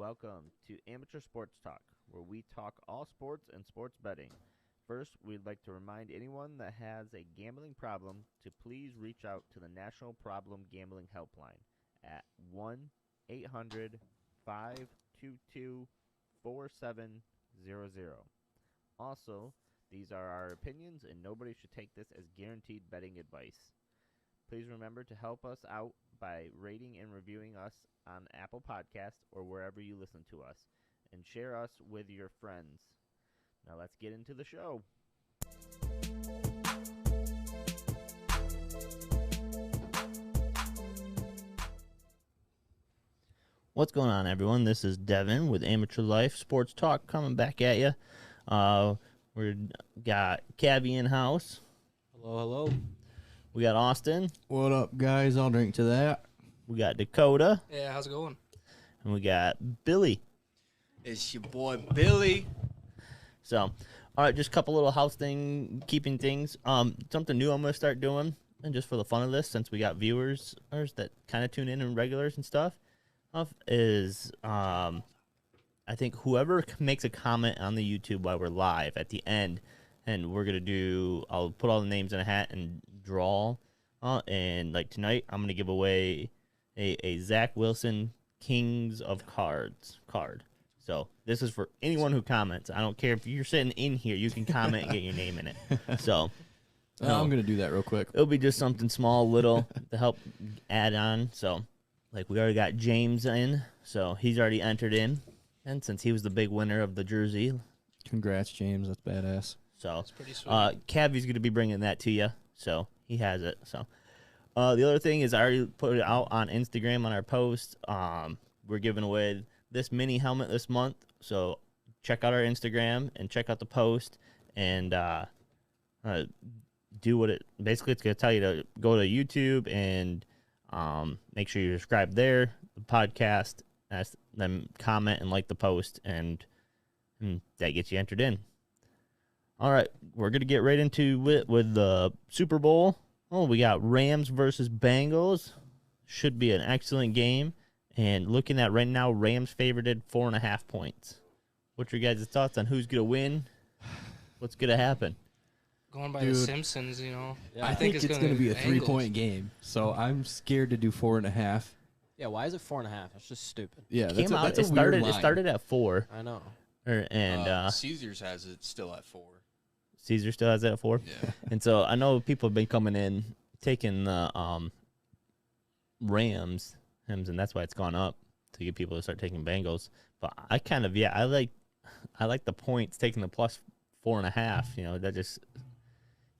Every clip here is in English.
welcome to Amateur Sports Talk, where we talk all sports and sports betting. First, we'd like to remind anyone that has a gambling problem to please reach out to the National Problem Gambling Helpline at 1-800-522-4700. Also, these are our opinions, and nobody should take this as guaranteed betting advice. Please remember to help us out by rating and reviewing us on Apple Podcasts or wherever you listen to us, and share us with your friends. Now let's get into the show. What's going on, everyone? This is Devin with Amateur Life Sports Talk coming back at you. We got Cabby in house. Hello, hello. We got Austin. What up, guys? I'll drink to that. We got Dakota. Yeah, how's it going? And we got Billy. It's your boy Billy. So, all right, just a couple little keeping things. Something new I'm going to start doing, and just for the fun of this, since we got viewers that kind of tune in and regulars and stuff, is I think whoever makes a comment on the YouTube while we're live at the end, and we're going to I'll put all the names in a hat and draw, and like tonight, I'm going to give away a Zach Wilson Kings of Cards card. So this is for anyone who comments. I don't care if you're sitting in here, you can comment and get your name in it. So I'm going to do that real quick. It'll be just something small, little to help add on. So like we already got James in, so he's already entered in. And since he was the big winner of the jersey. Congrats, James. That's badass. So That's pretty sweet. Cabby's going to be bringing that to you. So he has it. So the other thing is I already put it out on Instagram on our post. We're giving away this mini helmet this month. So check out our Instagram and check out the post and do what basically it's going to tell you to go to YouTube and make sure you subscribe there, the podcast, then comment and like the post, and that gets you entered in. All right, we're going to get right into it with the Super Bowl. Oh, we got Rams versus Bengals. Should be an excellent game. And looking at right now, Rams favorited 4.5 points. What's your guys' thoughts on who's going to win? What's going to happen? Going by the Simpsons, you know. Yeah, I think it's going to be a 3-point game. So I'm scared to do 4.5. Yeah, why is it 4.5? That's just stupid. Yeah, It started at 4. I know. Caesars has it still at 4. Caesar still has it at 4? Yeah. And so I know people have been coming in, taking the Rams, and that's why it's gone up to get people to start taking Bengals. But I kind of, I like the points, taking the plus 4.5. You know, that just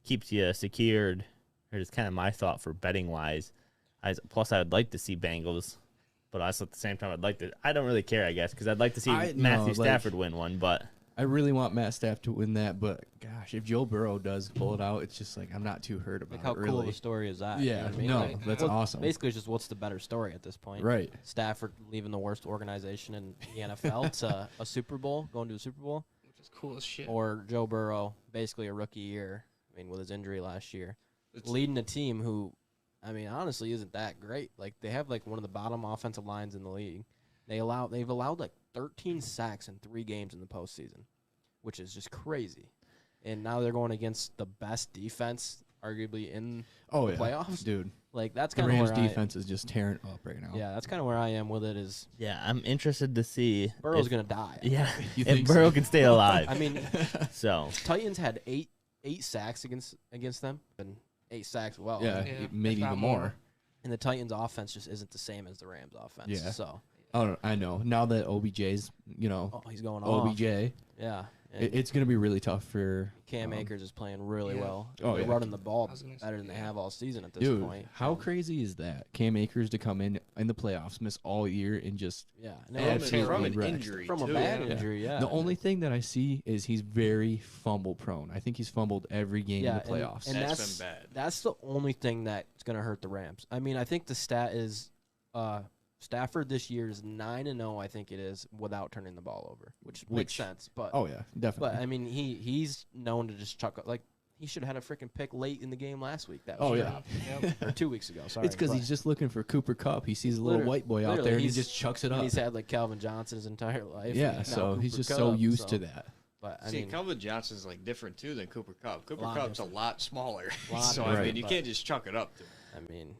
keeps you secured. Or it's kind of my thought for betting wise. Plus, I would like to see Bengals, but also at the same time, I don't really care, I guess, because I'd like to see Matthew Stafford win one. But I really want Matt Stafford to win that. But gosh, if Joe Burrow does pull it out, it's just like I'm not too hurt about Like how it. Really. cool of a story is that? Yeah, you know what I mean? that's awesome. Basically, it's just what's the better story at this point? Right. Stafford leaving the worst organization in the NFL to a Super Bowl, going to a Super Bowl, Which is cool as shit. or Joe Burrow, basically a rookie year. I mean, with his injury last year, leading a team who, I mean, honestly, isn't that great. Like they have like one of the bottom offensive lines in the league. They've allowed like 13 sacks in 3 games in the postseason, which is just crazy. And now they're going against the best defense, arguably in the playoffs. Dude. Like that's The kind of Rams where defense is just tearing up right now. Yeah, that's kind of where I am with it. Is yeah, I'm interested to see Burrow's gonna die? Yeah, You if think Burrow so? can stay alive. I mean, So Titans had eight sacks against them, and 8 sacks. Well, Yeah, Yeah, maybe if not even more. more. and the Titans' offense just isn't the same as the Rams' offense. Yeah. So, Oh, I know. Now that OBJ's, he's going off. OBJ, Yeah. And it's going to be really tough for Cam Akers is playing really Yeah. well. Oh, They're yeah. running the ball I was gonna say, better than they yeah. have all season at this Dude, point. how And, crazy is that? Cam Akers to come in the playoffs, miss all year, and just Yeah. And Yeah, they absolutely actually- from an wrecked. injury, from a too. bad Yeah. injury, yeah. the only thing that I see is he's very fumble prone. I think he's fumbled every game in the and- playoffs. And That's been bad. That's the only thing that's going to hurt the Rams. I mean, I think the stat is Stafford this year is 9-0, I think it is, without turning the ball over, which makes sense. But oh yeah, definitely. but I mean, he's known to just chuck like he should have had a freaking pick late in the game last week. That Oh, was yeah. Yep. or 2 weeks ago. Sorry, It's because but- he's just looking for Cooper Kupp. He sees a little Literally- white boy out literally, there, and he he's- just chucks it and up. he's had like Calvin Johnson his entire life. Yeah, Now so he's Cooper just so Kupp, used to that. But I See, mean, Calvin Johnson's like different too than Cooper Kupp. Cooper Lot Kupp's a different. lot smaller. Lot so I different, mean, you but- can't just chuck it up to him. I mean,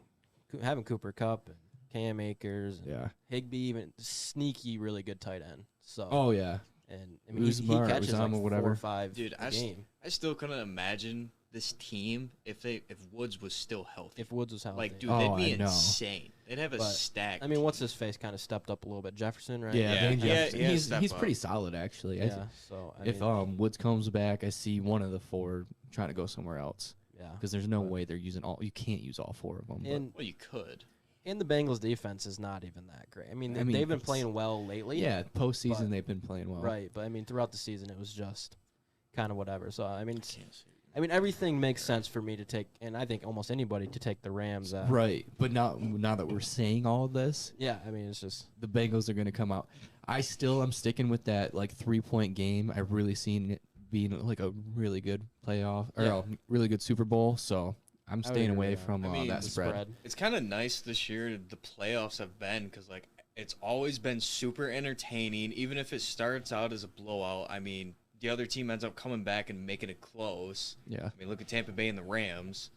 having Cooper Kupp and Cam Akers, and Yeah. Higbee, even sneaky, really good tight end. So, Oh, yeah. and I mean, he Uzomah or catches Uzomah, like 4 whatever. or 5 Dude, a game. I still couldn't imagine this team if Woods was still healthy. If Woods was healthy, Like, dude, Oh, they'd be I know. insane. They'd have a But, stack. I mean, what's his face kind of stepped up a little bit. Jefferson, right? Yeah, Yeah, Van yeah, Jefferson. yeah, he's step he's up. pretty solid, actually. Yeah. So I If mean, Woods comes back, I see one of the 4 trying to go somewhere else yeah, because there's no But- way they're using all. You can't use all 4 of them. and Well, you could. the Bengals defense is not even that great. I mean, I mean, they've been it's- playing well lately. yeah, postseason but- they've been playing well. Right, but I mean, throughout the season, it was just kind of whatever. So I mean, Can't see. everything makes sense for me to take, and I think almost anybody to take the Rams. Right, but now that we're saying all of this, Yeah, I mean, it's just the Bengals are going to come out. I'm sticking with that like 3-point game. I've really seen it being like a really good playoff or Yeah. a really good Super Bowl. So I'm I would staying agree away with that. from I mean, that the spread. It's kind of nice this year the playoffs have been because like it's always been super entertaining. Even if it starts out as a blowout, I mean the other team ends up coming back and making it close. Yeah, I mean look at Tampa Bay and the Rams,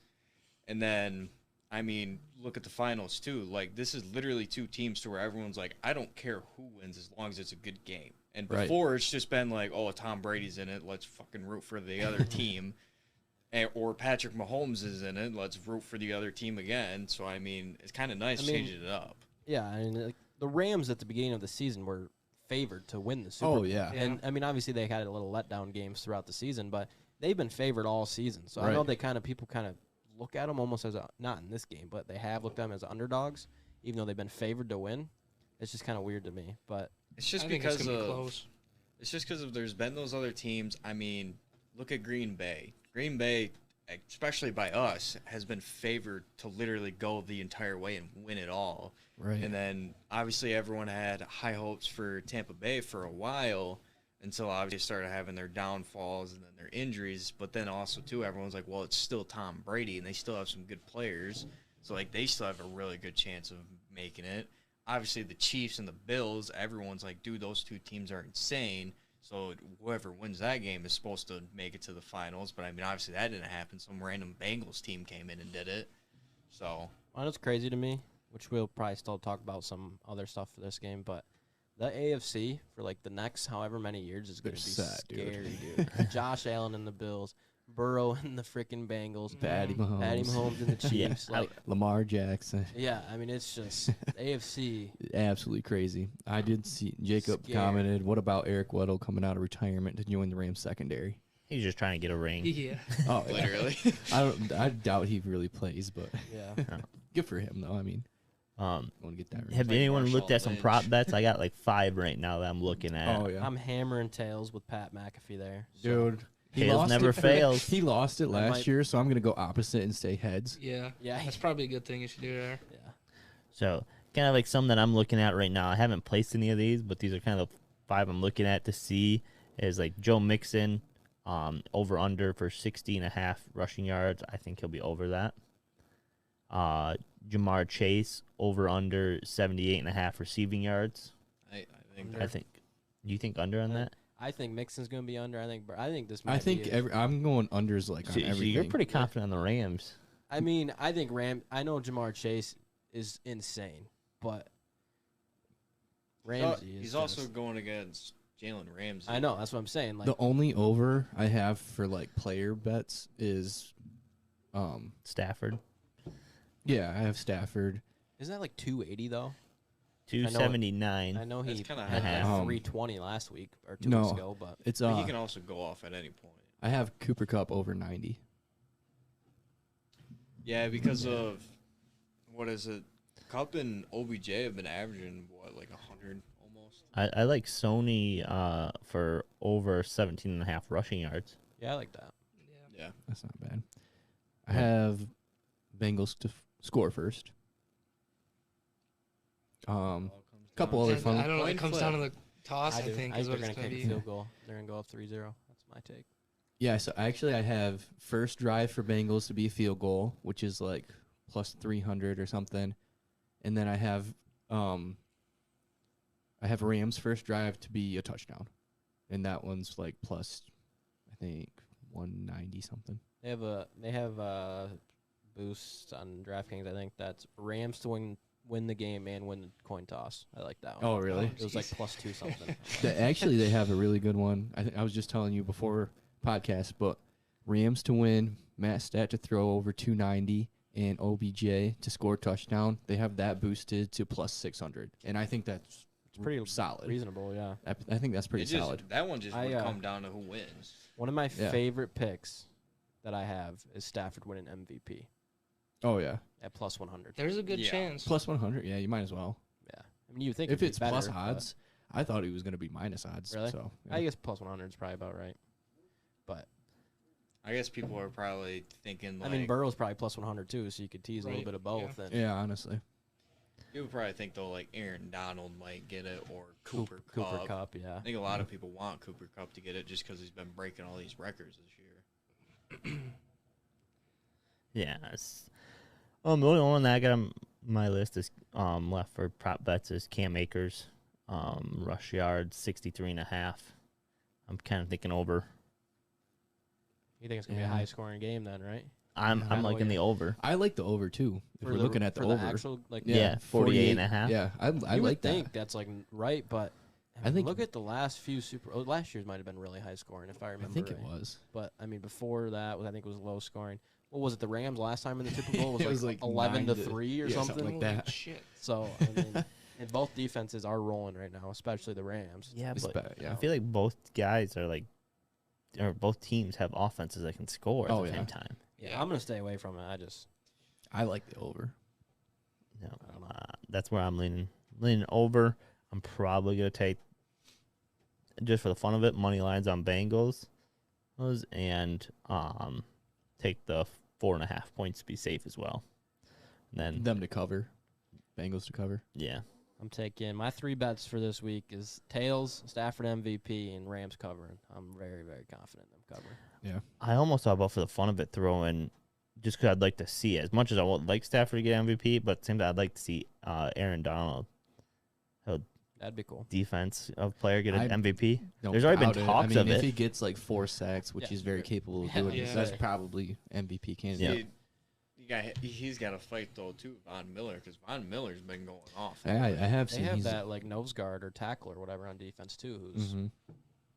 and then I mean look at the finals too. Like this is literally 2 teams to where everyone's like I don't care who wins as long as it's a good game. And Right. before it's just been like oh Tom Brady's in it, let's fucking root for the other team. Or Patrick Mahomes is in it. Let's root for the other team again. So I mean, it's kind of nice I mean, changing it up. yeah. I mean, like, the Rams at the beginning of the season were favored to win the Super Oh, Bowl. yeah. And I mean, obviously they had a little letdown games throughout the season, but they've been favored all season. So I know Right. people kind of look at them almost as not in this game, but they have looked at them as underdogs, even though they've been favored to win. It's just kind of weird to me, but It's just I think it's because gonna be of close. it's just because of there's been those other teams. I mean, look at Green Bay. Green Bay, especially by us, has been favored to literally go the entire way and win it all. right. And then obviously everyone had high hopes for Tampa Bay for a while until obviously they started having their downfalls and then their injuries. But then also too, everyone's like, well, it's still Tom Brady and they still have some good players. So like they still have a really good chance of making it. Obviously the Chiefs and the Bills, everyone's like, dude, those 2 teams are insane. So whoever wins that game is supposed to make it to the finals. But I mean, obviously that didn't happen. Some random Bengals team came in and did it. So well, it's crazy to me, which we'll probably still talk about some other stuff for this game, but the AFC for like the next however many years is going to be They're set, dude. scary, dude. Josh Allen and the Bills, Burrow and the freaking Bengals, Patty Mahomes. Patty Mahomes and the Chiefs. Yeah. Like, Lamar Jackson. yeah, I mean it's just AFC. Absolutely crazy. I did see Jacob Scared. commented, what about Eric Weddle coming out of retirement to join the Rams secondary? He's just trying to get a ring. Yeah. Oh, yeah. literally. I doubt he really plays, but Yeah, good for him, though. I mean, I want to get that ring. Have like anyone Marshawn looked at some Lynch. prop bets? I got like 5 right now that I'm looking at. Oh, yeah. I'm hammering tails with Pat McAfee there. So, Dude. Tails never it, fails. He lost it last might- year, so I'm going to go opposite and stay heads. Yeah. Yeah, That's probably a good thing you should do there. yeah. So kind of like some that I'm looking at right now. I haven't placed any of these, but these are kind of the 5 I'm looking at to see is like Joe Mixon, over under for 60.5 rushing yards. I think he'll be over that. Jamar Chase over under 78.5 receiving yards. I think I think. You think under on that? I think Mixon's going to be under. I think this. Might I think be I'm going unders like on So everything. you're pretty confident on the Rams. I mean, I think I know Jamar Chase is insane, but Ramsey is he's also just- going against Jalen Ramsey. I know, that's what I'm saying. Like, The only over I have for like player bets is, Stafford, yeah, I have Stafford. isn't that like 280 though? 279. I know he That's kinda had high. like 320 last week or 2 No. weeks ago, but It's But he can also go off at any point. I have Cooper Cup over 90. Yeah, because of what is it? Cup and OBJ have been averaging what, like 100 almost. I like Sony for over 17.5 rushing yards. yeah, I like that. Yeah. Yeah. That's not bad. I have Bengals to score first. Couple other And fun. I don't know. Coin It comes flip. down to the toss, I do. think, I is think what they're it's going to going to kick a be. field goal. They're going to go up 3-0. That's my take. Yeah, so actually I have first drive for Bengals to be a field goal, which is like plus 300 or something. And then I have Rams first drive to be a touchdown. And that one's like plus I think 190 something. They have a boost on DraftKings. I think that's Rams to win the game and win the coin toss. I like that one. Oh, really? It was like plus 2 something. Actually, they have a really good one. I was just telling you before podcast, but Rams to win, Matt Stat to throw over 290, and OBJ to score a touchdown. They have that boosted to plus 600, and I think that's pretty solid. Reasonable, yeah. I think that's pretty solid. That one just would come down to who wins. One of my favorite picks that I have is Stafford winning MVP Oh yeah, at plus 100. There's a good chance. plus 100. Yeah, you might as well. Yeah, I mean you think If it'd it's be better, plus but- odds, I thought he was going to be minus odds. Really? So yeah. I guess plus 100 is probably about right. But I guess people are probably thinking like I mean Burrow's probably plus 100 too, so you could tease a little Right, bit of both. And Yeah, honestly. you would probably think though like Aaron Donald might get it or Cooper Cup, yeah. I think a lot of people want Cooper Cup to get it just because he's been breaking all these records this year. Yes. The only one that I got on my list is left for prop bets is Cam Akers, rush yards 63.5. I'm kind of thinking over. You think it's gonna be a high scoring game then, right? I'm liking the over. I like the over too. If we're looking at the over. actual, like, Yeah, 48.5. Yeah, I you like would that. think that's like right, but I think- look at the last few last year's might have been really high scoring if I I remember. think it right. was. But I mean, before that, I think it was low scoring. What was it? The Rams last time in the Super Bowl It was, was like like 11 to 9 to 3 or yeah, something. something like that. Holy shit. So I mean, and both defenses are rolling right now, especially the Rams. Yeah, It's but bad, yeah. I feel like both guys are like, or both teams have offenses that can score at Oh, the yeah. same time. Yeah, I'm gonna stay away from it. I like the over. No, I don't know. that's where I'm leaning over. I'm probably gonna take, just for the fun of it, money lines on Bengals, and take the 4.5 points to be safe as well. And then Them to cover. Bengals to cover. yeah, I'm taking my 3 bets for this week is Tails, Stafford MVP, and Rams covering. I'm very, very confident in them covering. Yeah. I almost thought about for the fun of it throwing, just because I'd like to see it. As much as I would like Stafford to get MVP, but at the same time I'd like to see Aaron Donald, That'd be cool. defense of player, get an I MVP. Don't There's already been doubt it. talks I mean, of if it. he gets like 4 sacks, which Yeah, he's very sure. capable of Yeah, doing, yeah. that's probably MVP candidate. He's got to fight though too, Von Miller, because Von Miller's been going off. I have They seen have he's that like nose guard or tackle or whatever on defense too, who's Mhm.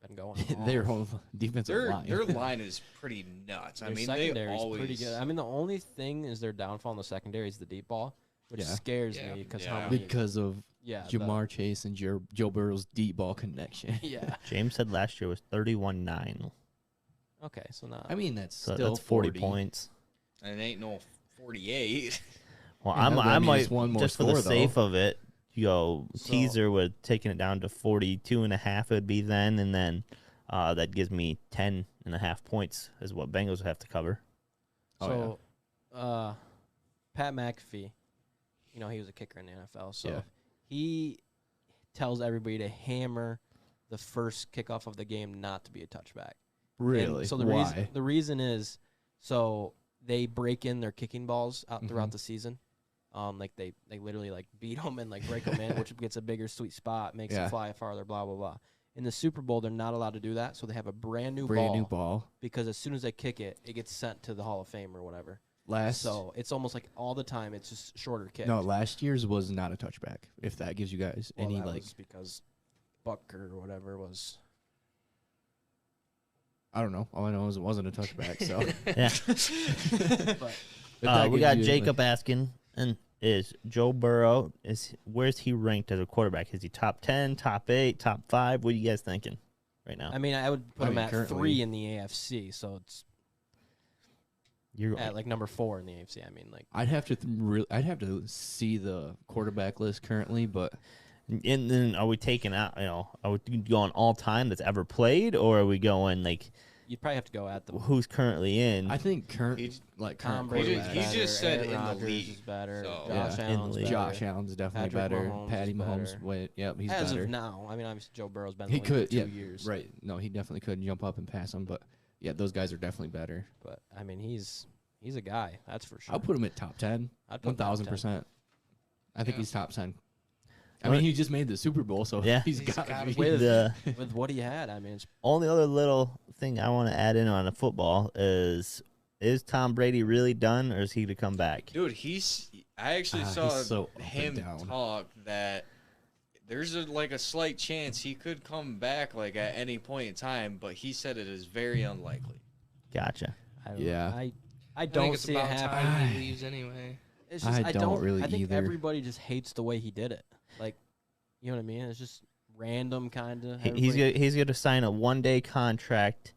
been going. their off. whole defensive Their line. their line is pretty nuts. I Their mean, they secondary's always pretty good. I mean, the only thing is their downfall in the secondary is the deep ball, which Yeah. scares Yeah. me because Yeah. how many? because of Yeah, Jamar Chase and Joe Burrow's deep ball connection. yeah. James said last year was 31-9. Okay, so not. I mean, that's So still that's 40 points. and it ain't no 48. Well, Yeah, I that means might, one more just for the score, sake though. of it, you go So- teaser with taking it down to 42.5 it would be then, and then that gives me 10.5 points is what Bengals would have to cover. Oh, so, Pat McAfee, you know, he was a kicker in the NFL, so Yeah. he tells everybody to hammer the first kickoff of the game not to be a touchback. And Really? so Why? the reason is so they break in their kicking balls out throughout Mhm. the season. Like they literally like beat them and like break them in, which gets a bigger sweet spot, makes Yeah. it fly farther, blah blah blah. In the Super Bowl, they're not allowed to do that, so they have a brand new Brand new ball ball. because as soon as they kick it, it gets sent to the Hall of Fame or whatever. Last So it's almost like all the time it's just shorter kick. no, last year's was not a touchback. If that gives you guys Well, any that like, was because Bucker or whatever was. I don't know. All I know is it wasn't a touchback. So Yeah. But if that We gives got you, Jacob asking, and is Joe Burrow, where's he ranked as a quarterback? Is he top 10, top 8, top 5? What are you guys thinking right now? I mean, I would put I him mean, at currently- 3 in the AFC, so it's You're at like number 4 in the AFC. I mean, like I'd have to I'd have to see the quarterback list currently, but and then are we taking out, are we going all time that's ever played, or are we going like you'd probably have to go at the who's currently in? I think He's- Tom current Brady. He's quarterback. just said Aaron in the Rodgers league, is better. so- Josh Yeah, in the Allen's league. better. Josh Allen's definitely Patrick better. Mahomes Patty is Mahomes, better. wait, yep, he's As better. of now, I mean, obviously Joe Burrow's been in He the league could, for yeah, 2 years. right. No, he definitely could jump up and pass him, but yeah, those guys are definitely better. But I mean, he's a guy. That's for sure. I'll put him at top 10. I'd put him top 10. 1,000%. I think Yeah. he's top 10. I What- mean, he just made the Super Bowl, so Yeah. he's He's got gotta to be. be. With what he had, I mean, it's Only other little thing I want to add in on the football is Tom Brady really done, or is he to come back? Dude, I actually saw he's so up and him down. talk that there's a slight chance he could come back like at any point in time, but he said it is very unlikely. Gotcha. Yeah. I I think don't it's see it about happening. time he leaves anyway. It's just, I don't really I think either. everybody just hates the way he did it. Like, you know what I mean? It's just random, kind of. He's going to sign a 1-day contract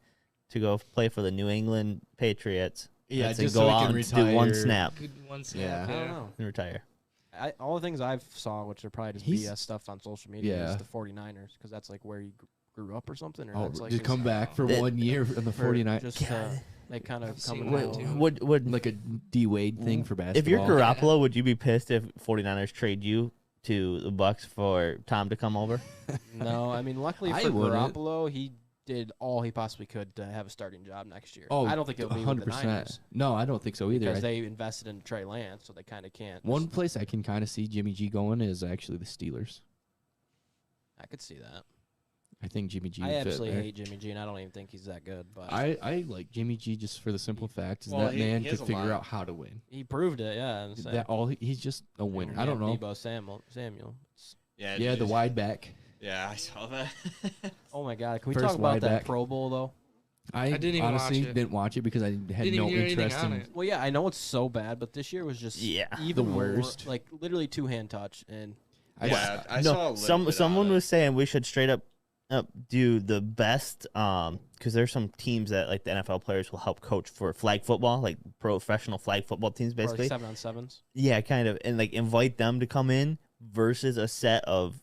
to go play for the New England Patriots. Yeah, and to just go so he out can and do one retire. snap Good one Yeah. snap. I don't know. and retire. All the things I've saw, which are probably just He's- BS stuff on social media, Yeah. is the 49ers, because that's like where he grew up or something. Or Oh, that's like just his- come back for That- 1 year in the for 49. Just God. they kind of I've come seen around. that too. Would Like a D Wade thing for basketball. if you're Yeah. Garoppolo, would you be pissed if 49ers trade you to the Bucks for Tom to come over? No, I mean, luckily I for wouldn't. Garoppolo, he did all he possibly could to have a starting job next year. Oh, I don't think it'll be with the Niners No, I don't think so either. because I- they invested in Trey Lance, so they kind of can't. one place I can kind of see Jimmy G going is actually the Steelers. I could see that. I think Jimmy G I would fit absolutely there. hate Jimmy G, and I don't even think he's that good. But I like Jimmy G just for the simple fact is Well, that he man has could a figure lot. out how to win. he proved it, yeah. and so- That all he's just a winner. and I you don't have know. Debo Samuel. Yeah, Yeah, the dude. wide back. Yeah, I saw that. Oh my God, can we First talk about wide that back. Pro Bowl though? I didn't even honestly watch it. didn't watch it because I had Didn't no even hear anything interest on in. it. Well, yeah, I know it's so bad, but this year was just Yeah. even The more, worst. like literally 2-hand touch, and Yeah, I no, saw a little bit someone on it. was saying we should straight up do the best because there's some teams that like the NFL players will help coach for flag football, like professional flag football teams, or like basically. 7-on-7s. Yeah, kind of, and like invite them to come in versus a set of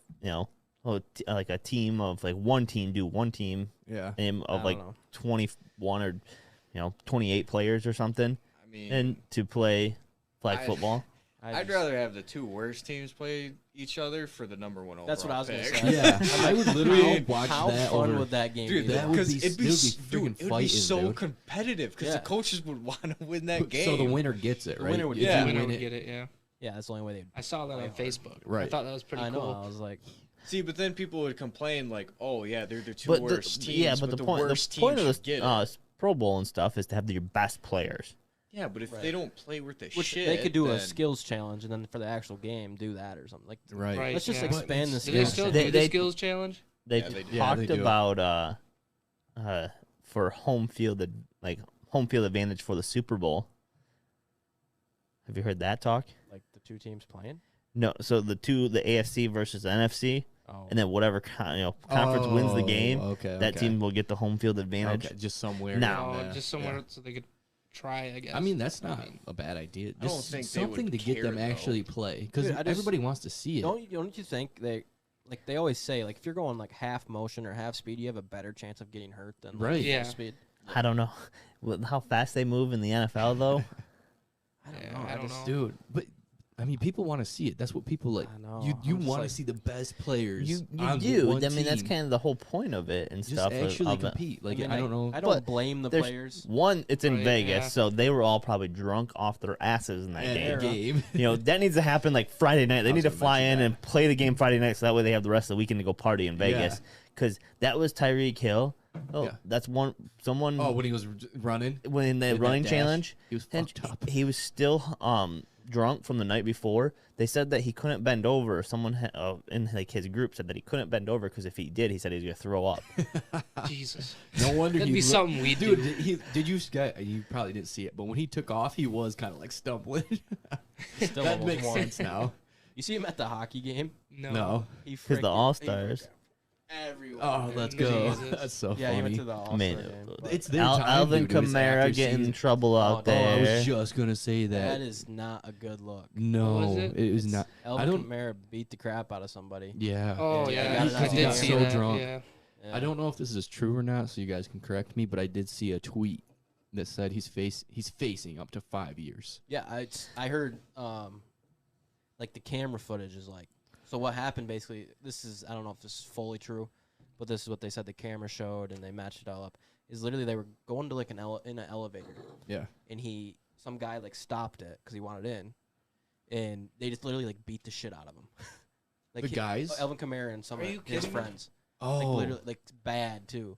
like a team of like one team do one team Yeah. and I of don't like know. 21 or 28 players or something, I mean, and to play flag I- football. I'd just- rather have the two worst teams play each other for the number one overall. That's what I was gonna pick. say. Yeah, I would literally How- watch how that fun over. would that game Dude, be? that would because be- it'd be, it would be s- freaking dude, it would be fighting, so dude. competitive because Yeah. the coaches would want to win that game. So the winner gets it, The right? winner would If get you it. The winner win would it- get it, yeah. Yeah, that's the only way they. I saw that on Play hard. Facebook. I Right. thought that was pretty I know. cool. I was like, See, but then people would complain like, "Oh yeah, they're the two But worst teams." yeah, but the point worst the point team of should the get it. Pro Bowl and stuff is to have your best players. Yeah, but if Right. they don't play worth the which shit, they could do a then- skills challenge, and then for the actual game, do that or something. Like, Right. Right. let's just yeah. expand the Do they skills. still challenge. do They- the skills challenge? They Yeah, they do. Yeah, talked they do. about for home field advantage for the Super Bowl. Have you heard that talk? Like the two teams playing. No, so the AFC versus the NFC, Oh, and then whatever conference wins the game, Okay. that okay. team will get the home field advantage. Okay, just somewhere. No. down No, there. just somewhere Yeah. so they could try, I guess. I mean, that's not mean, a bad idea. I don't Just think they would something to get them care, though. actually play because Dude, I just- everybody wants to see it. don't you think they always say like if you're going like half motion or half speed, you have a better chance of getting hurt than like, Right. full Yeah. speed. I don't know with how fast they move in the NFL though. I don't Yeah, know. I don't just- know. Dude, but I mean, people want to see it. That's what people like. I know. You I'm just want to like- see the best players. You on do. one I mean, that's team. kind of the whole point of it and just stuff. actually of it. compete. Like I mean, I don't know. I don't But blame the there's- players. One, it's in Right, Vegas, yeah. so they were all probably drunk off their asses in that And game. game. That needs to happen like Friday night. They I need was to gonna fly in mention and play the game Friday night, so that way they have the rest of the weekend to go party in Yeah. Vegas. Because that was Tyreek Hill. Oh, Yeah. that's someone Oh, when he was running, when the did that running dash, challenge. he was and fucked up. He was still drunk from the night before. They said that he couldn't bend over. Someone in like his group said that he couldn't bend over because if he did, he said he was gonna throw up. Jesus. No wonder That'd he be something we Dude, do. did you you probably didn't see it, but when he took off, he was kind of like stumbling. Still that almost makes won. sense now. You see him at the hockey game? No. He Because the freaking- All-Stars. Everyone. Oh, let's go. Jesus. That's so Yeah, funny. he went to the All-Star Man, game. but It's their time, Alvin dude. It was Kamara after getting in season. trouble out Oh, Oh, I there. was just gonna say that that. is not a good look. No, Was it? it was not. I Elvin don't. Kamara beat the crap out of somebody. Yeah. Oh, Yeah, yeah. he got it I out did there. see So that. drunk. Yeah. Yeah. I don't know if this is true or not, so you guys can correct me. But I did see a tweet that said he's facing up to 5 years. Yeah, I heard like the camera footage is like so what happened basically. This is I don't know if this is fully true, but this is what they said the camera showed and they matched it all up. is literally they were going to like in an elevator, Yeah. and some guy like stopped it because he wanted in, and they just literally like beat the shit out of him. Like The guys? Elvin Kamara and some Are of you his kidding me? friends, Oh, like literally like bad too.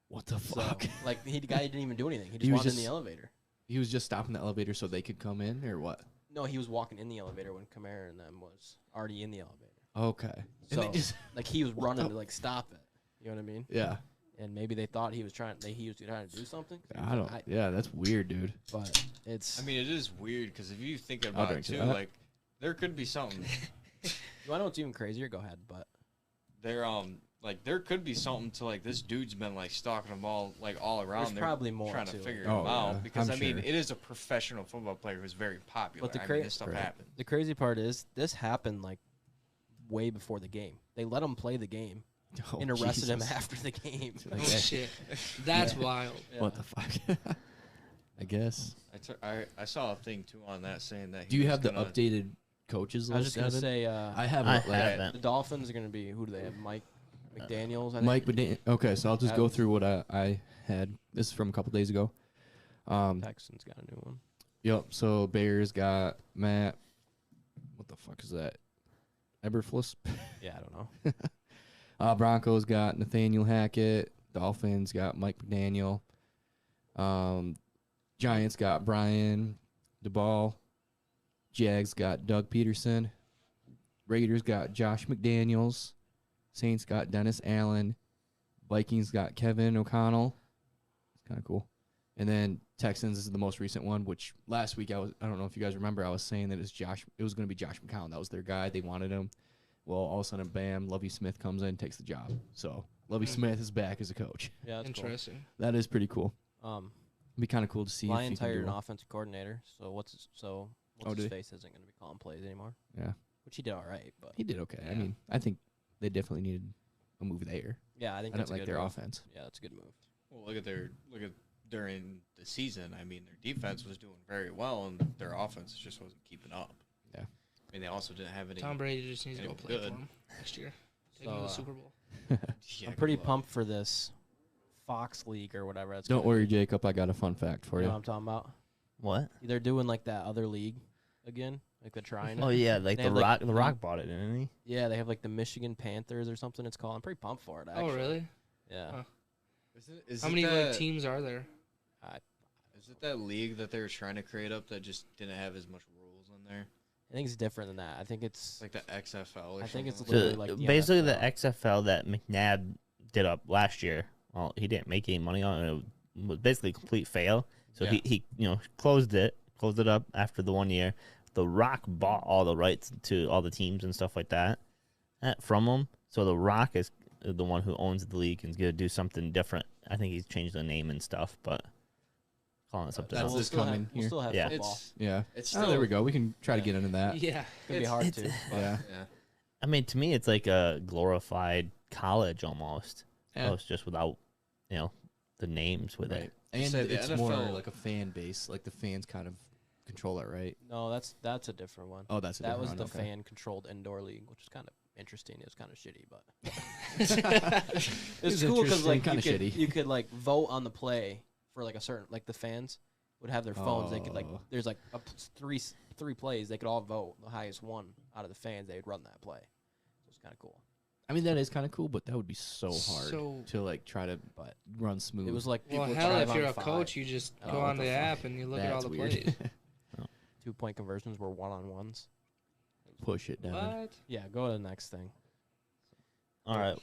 what the So, fuck? like the guy didn't even do anything. He just He was walked in just- the elevator. He was just stopping the elevator so they could come in, or what? No, he was walking in the elevator when Kamara and them was already in the elevator. Okay. So And they just, like he was running the- to like stop it. You know what I mean? yeah. And maybe they thought he was trying to do something. I don't. Yeah, that's weird, dude. But it's. I mean, it is weird because if you think I'll about it drink to too, that. like there could be something. you want to know what's even crazier? Go ahead. But There like there could be something to like this dude's been like stalking them all around. There's They're probably more trying to to it. figure Oh, him out yeah, because I'm I mean sure. it is a professional football player who's very popular. But the I mean, this cra- stuff Right. happens. the crazy part is this happened like way before the game. They let him play the game Oh, and arrested him Jesus. after the game. Oh Okay. shit, that's wild. What the fuck? I guess. I saw a thing too on that saying that. Do he you was have the gonna- updated coaches I was list? just gonna Evan? say I have I it, like, haven't. the Dolphins are gonna be who do they have? Mike McDaniel's. I think? Mike. Okay, so I'll just go Adams. through what I had. This is from a couple days ago. Texans got a new one. Yep. So Bears got Matt. What the fuck is that? Eberflus. Yeah, I don't know. Broncos got Nathaniel Hackett. Dolphins got Mike McDaniel. Giants got Brian DeBall. Jags got Doug Peterson. Raiders got Josh McDaniels. Saints got Dennis Allen. Vikings got Kevin O'Connell. It's kind of cool. And then Texans is the most recent one, which last week I don't know if you guys remember, I was saying that it was going to be Josh McCown. That was their guy. They wanted him. Well, all of a sudden, bam, Lovey Smith comes in, takes the job. So Lovey Smith is back as a coach. Yeah, that's Interesting. That is pretty cool. cool. It'd be kind of cool to see. if he Lions can hired do an it. offensive coordinator, so what's Oh, his did he? face isn't going to be calling plays anymore, Yeah, which he did all right. But he did okay. I Yeah. mean, I think they definitely needed a move there. yeah, I think I that's don't a like good their move. offense. Yeah, that's a good move. Well, look at during the season. I mean, their defense was doing very well, and their offense just wasn't keeping up. Yeah. I mean, they also didn't have any. Tom Brady just needs to go Anyone play good. for him next year. Take So, him to the Super Bowl. Yeah, I'm pretty good luck. pumped for this Fox League or whatever. That's Don't gonna worry, be. Jacob. I got a fun fact for You know what you. I'm talking about? What? They're doing like that other league again, like they're trying. Oh it. yeah, like They the have, like, Rock. The Rock bought it, didn't he? Yeah, they have like the Michigan Panthers or something. It's called. I'm pretty pumped for it. Actually. Oh, really? Yeah. Huh. Is How it many that, like teams are there? Is it that league that they were trying to create up that just didn't have as much rules in there? I think it's different than that. I think it's Like the XFL or I think it's something literally So like the basically, the NFL. XFL that McNabb did up last year. Well, he didn't make any money on it. It was basically a complete fail. So Yeah. he closed it up after the 1 year. The Rock bought all the rights to all the teams and stuff like that from him. So the Rock is the one who owns the league and is gonna do something different. I think he's changed the name and stuff, but calling it something That's else. we'll this still coming have, we'll here. still have Yeah. football. It's Yeah. it's Oh, still there we go. We can try to yeah. get into that. Yeah. It's gonna be hard to. but Yeah. Yeah. I mean, to me, it's like a glorified college almost. Yeah. Oh, it's just without, the names with Right. it. And said the it's more NFL like a fan base. Like the fans kind of control it, right? No, that's a different one. Oh, that's a That different was one. the okay. fan-controlled indoor league, which is kind of interesting. It was kind of shitty, but It was it's cool because interesting, like kinda shitty. you could like vote on the play for like a certain like the fans would have their phones. They could like Oh. there's like three plays. They could all vote the highest one out of the fans. They would run that play. So it's kind of cool. I mean, that is kind of cool, but that would be so hard So- to like try to But run smooth. it was like Well, people hell, drive if you're on a five. coach, you just Oh, go what on the the fuck? app and you look at all That's the weird. plays. 2-point conversions were one-on-ones. Push it down. What? Yeah, go to the next thing. All right.